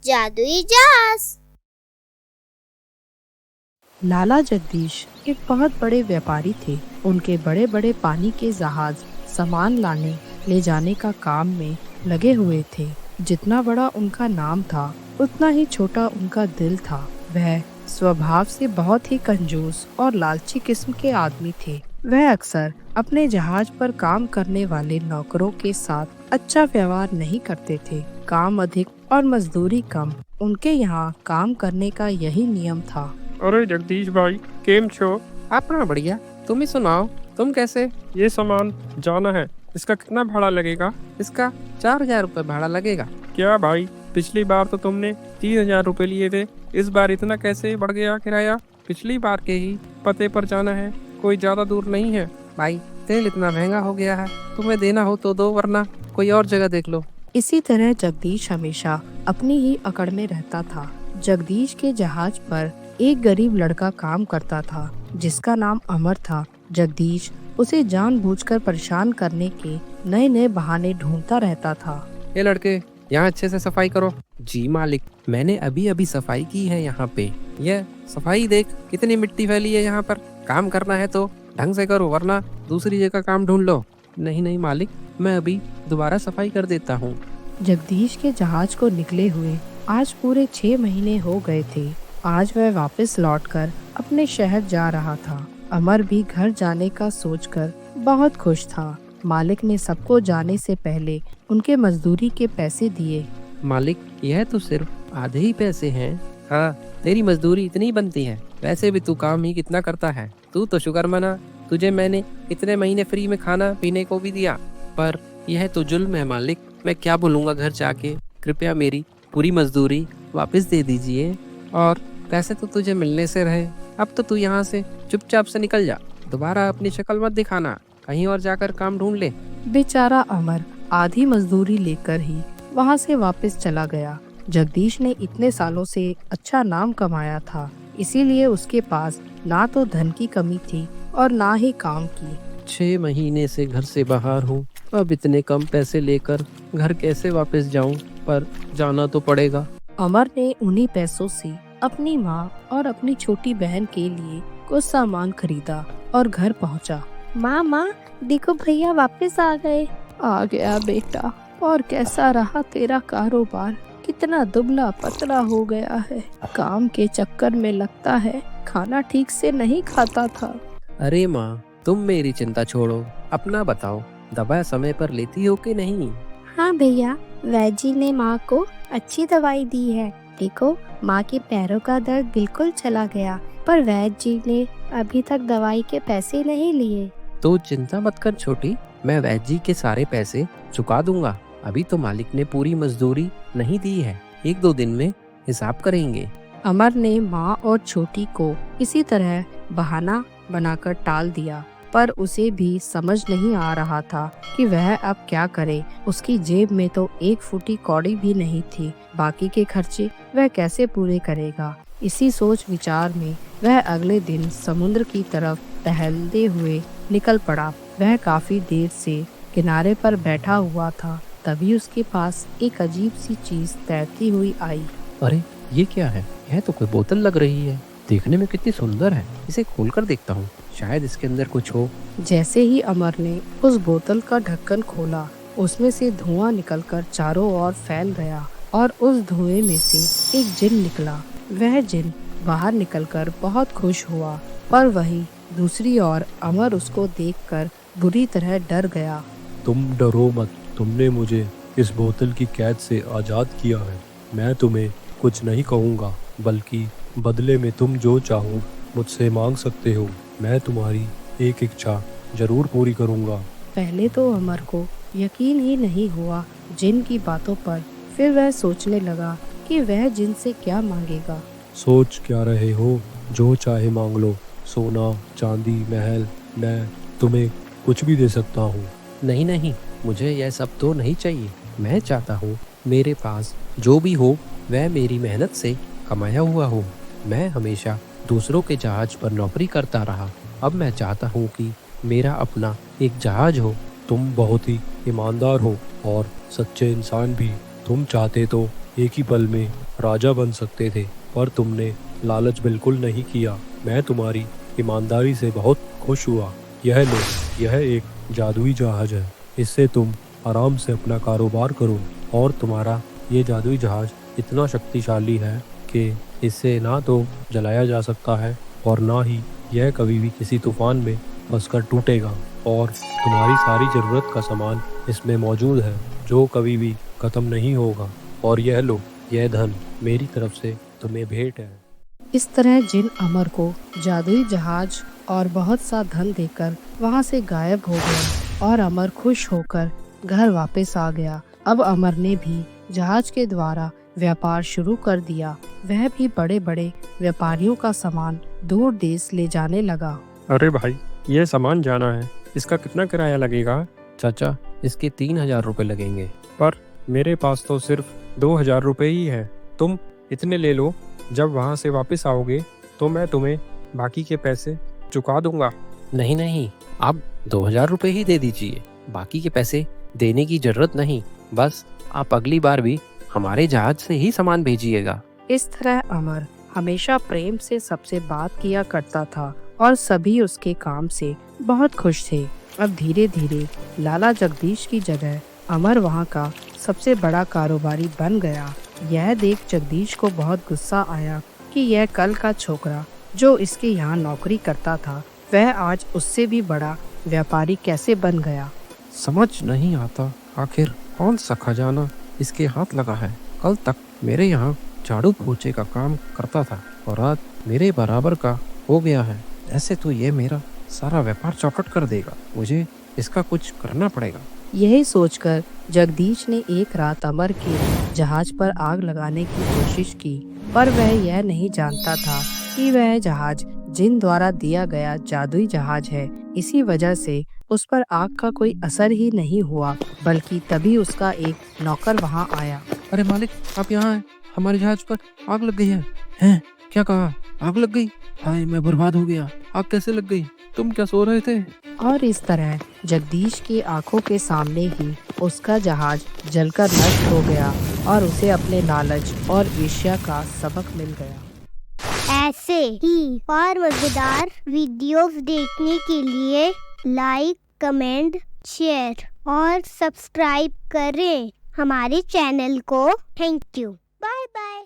जादुई जहाज। लाला जगदीश एक बहुत बड़े व्यापारी थे। उनके बड़े बड़े पानी के जहाज सामान लाने ले जाने का काम में लगे हुए थे। जितना बड़ा उनका नाम था उतना ही छोटा उनका दिल था। वह स्वभाव से बहुत ही कंजूस और लालची किस्म के आदमी थे। वह अक्सर अपने जहाज पर काम करने वाले नौकरों के साथ अच्छा व्यवहार नहीं करते थे। काम अधिक और मजदूरी कम, उनके यहाँ काम करने का यही नियम था। अरे जगदीश भाई, केम छो? अपना बढ़िया। तुम ही सुनाओ, तुम कैसे? ये सामान जाना है, इसका कितना भाड़ा लगेगा? इसका 4,000 रुपये भाड़ा लगेगा। क्या भाई, पिछली बार तो तुमने 3,000 रुपये लिए थे, इस बार इतना कैसे बढ़ गया किराया? पिछली बार के ही पते पर जाना है, कोई ज्यादा दूर नहीं है। भाई तेल इतना महंगा हो गया है, तुम्हें देना हो तो दो, वरना कोई और जगह देख लो। इसी तरह जगदीश हमेशा अपनी ही अकड़ में रहता था। जगदीश के जहाज पर एक गरीब लड़का काम करता था जिसका नाम अमर था। जगदीश उसे जानबूझकर परेशान करने के नए नए बहाने ढूंढता रहता था। ये लड़के, यहाँ अच्छे से सफाई करो। जी मालिक, मैंने अभी अभी सफाई की है यहाँ पे। यह सफाई देख, कितनी मिट्टी फैली है यहाँ पर। काम करना है तो ढंग से करो, वरना दूसरी जगह काम ढूंढ लो। नहीं नहीं मालिक, मैं अभी दोबारा सफाई कर देता हूँ। जगदीश के जहाज को निकले हुए आज पूरे 6 महीने हो गए थे। आज वह वापस लौटकर अपने शहर जा रहा था। अमर भी घर जाने का सोचकर बहुत खुश था। मालिक ने सबको जाने से पहले उनके मजदूरी के पैसे दिए। मालिक, यह तो सिर्फ आधे ही पैसे हैं। हाँ, तेरी मजदूरी इतनी बनती है, वैसे भी तू काम ही कितना करता है। तू तो शुक्र मना, तुझे मैंने इतने महीने फ्री में खाना पीने को भी दिया। पर यह तो जुल्म है मालिक, मैं क्या बोलूँगा घर जाके। कृपया मेरी पूरी मजदूरी वापस दे दीजिए, और पैसे तो तुझे मिलने से रहे। अब तो तू यहाँ से चुपचाप से निकल जा, दोबारा अपनी शक्ल मत दिखाना। कहीं और जाकर काम ढूंढ ले। बेचारा अमर आधी मजदूरी लेकर ही वहाँ से वापस चला गया। जगदीश ने इतने सालों से अच्छा नाम कमाया था, इसीलिए उसके पास ना तो धन की कमी थी और ना ही काम की। 6 महीने से घर से बाहर हूँ, अब इतने कम पैसे लेकर घर कैसे वापस जाऊँ? पर जाना तो पड़ेगा। अमर ने उन्हीं पैसों से अपनी माँ और अपनी छोटी बहन के लिए कुछ सामान खरीदा और घर पहुँचा। माँ, देखो भैया वापस आ गए। आ गया बेटा, और कैसा रहा तेरा कारोबार? कितना दुबला पतला हो गया है। काम के चक्कर में लगता है खाना ठीक से नहीं खाता था। अरे माँ, तुम मेरी चिंता छोड़ो, अपना बताओ, दवा समय पर लेती हो कि नहीं? हाँ भैया, वैद्य जी ने माँ को अच्छी दवाई दी है। देखो, माँ के पैरों का दर्द बिल्कुल चला गया, पर वैद्य जी ने अभी तक दवाई के पैसे नहीं लिए। तो चिंता मत कर छोटी, मैं वैद्य जी के सारे पैसे चुका दूंगा। अभी तो मालिक ने पूरी मजदूरी नहीं दी है, 1-2 दिन में हिसाब करेंगे। अमर ने माँ और छोटी को इसी तरह बहाना बनाकर टाल दिया, पर उसे भी समझ नहीं आ रहा था कि वह अब क्या करे। उसकी जेब में तो 1 फूटी कौड़ी भी नहीं थी। बाकी के खर्चे वह कैसे पूरे करेगा? इसी सोच विचार में वह अगले दिन समुद्र की तरफ टहलते हुए निकल पड़ा। वह काफी देर से किनारे पर बैठा हुआ था, तभी उसके पास एक अजीब सी चीज तैरती हुई आई। अरे ये क्या है? यह तो कोई बोतल लग रही है, देखने में कितनी सुंदर है। इसे खोलकर देखता हूँ, शायद इसके अंदर कुछ हो। जैसे ही अमर ने उस बोतल का ढक्कन खोला, उसमें से धुआं निकलकर चारों ओर फैल गया और उस धुएं में से एक जिन निकला। वह जिन बाहर निकलकर बहुत खुश हुआ, पर वहीं दूसरी ओर अमर उसको देखकर बुरी तरह डर गया। तुम डरो मत, तुमने मुझे इस बोतल की कैद से आज़ाद किया है। मैं तुम्हें कुछ नहीं कहूँगा, बल्कि बदले में तुम जो चाहो मुझसे मांग सकते हो। मैं तुम्हारी एक इच्छा जरूर पूरी करूँगा। पहले तो अमर को यकीन ही नहीं हुआ जिन की बातों पर। फिर वह सोचने लगा कि वह जिन से क्या मांगेगा। सोच क्या रहे हो? जो चाहे मांग लो, सोना, चांदी, महल, मैं तुम्हें कुछ भी दे सकता हूँ। नहीं नहीं, मुझे यह सब तो नहीं चाहिए। मैं चाहता हूँ मेरे पास जो भी हो वह मेरी मेहनत से कमाया हुआ हो। मैं हमेशा दूसरों के जहाज पर नौकरी करता रहा, अब मैं चाहता हूँ कि मेरा अपना एक जहाज हो। तुम बहुत ही ईमानदार हो और सच्चे इंसान भी। तुम चाहते तो एक ही पल में राजा बन सकते थे, पर तुमने लालच बिल्कुल नहीं किया। मैं तुम्हारी ईमानदारी से बहुत खुश हुआ। यह लो, यह एक जादुई जहाज है। इससे तुम आराम से अपना कारोबार करो। और तुम्हारा ये जादुई जहाज इतना शक्तिशाली है कि इससे ना तो जलाया जा सकता है और ना ही यह कभी भी किसी तूफान में फंसकर टूटेगा। और तुम्हारी सारी ज़रूरत का सामान इसमें मौजूद है जो कभी भी ख़त्म नहीं होगा। और यह लो, यह धन मेरी तरफ से तुम्हें भेंट है। इस तरह जिन अमर को जादुई जहाज और बहुत सा धन देकर वहाँ से गायब हो गया और अमर खुश होकर घर वापस आ गया। अब अमर ने भी जहाज के द्वारा व्यापार शुरू कर दिया। वह भी बड़े बड़े व्यापारियों का सामान दूर देश ले जाने लगा। अरे भाई, ये सामान जाना है, इसका कितना किराया लगेगा? चाचा, इसके 3000 रुपए लगेंगे। पर मेरे पास तो सिर्फ 2000 रुपए ही है। तुम इतने ले लो। जब वहाँ से वापस आओगे तो मैं तुम्हें बाकी के पैसे चुका दूंगा। नहीं नहीं, आप 2000 रुपए ही दे दीजिए। बाकी के पैसे देने की जरूरत नहीं। बस आप अगली बार भी हमारे जहाज से ही सामान भेजिएगा। इस तरह अमर हमेशा प्रेम से सबसे बात किया करता था और सभी उसके काम से बहुत खुश थे। अब धीरे धीरे लाला जगदीश की जगह अमर वहाँ का सबसे बड़ा कारोबारी बन गया। यह देख जगदीश को बहुत गुस्सा आया कि यह कल का छोकरा जो इसके यहाँ नौकरी करता था, वह आज उससे भी बड़ा व्यापारी कैसे बन गया। समझ नहीं आता आखिर कौन सा खजाना इसके हाथ लगा है। कल तक मेरे यहाँ झाड़ू पोछे का काम करता था और आज मेरे बराबर का हो गया है। ऐसे तो ये मेरा सारा व्यापार चौपट कर देगा। मुझे इसका कुछ करना पड़ेगा। यही सोचकर जगदीश ने एक रात अमर के जहाज पर आग लगाने की कोशिश की, पर वह यह नहीं जानता था कि वह जहाज जिन द्वारा दिया गया जादुई जहाज है। इसी वजह से उस पर आग का कोई असर ही नहीं हुआ, बल्कि तभी उसका एक नौकर वहाँ आया। अरे मालिक, आप यहाँ हैं? हमारे जहाज पर आग लग गई है। हैं? क्या कहा? आग लग गई? हाय, मैं बर्बाद हो गया। आग कैसे लग गई? तुम क्या सो रहे थे? और इस तरह जगदीश की आंखों के सामने ही उसका जहाज जलकर नष्ट हो गया और उसे अपने लालच और ईर्ष्या का सबक मिल गया। ऐसे ही और मजेदार वीडियोस देखने के लिए लाइक, कमेंट, शेयर और सब्सक्राइब करें हमारे चैनल को। Thank you. Bye bye.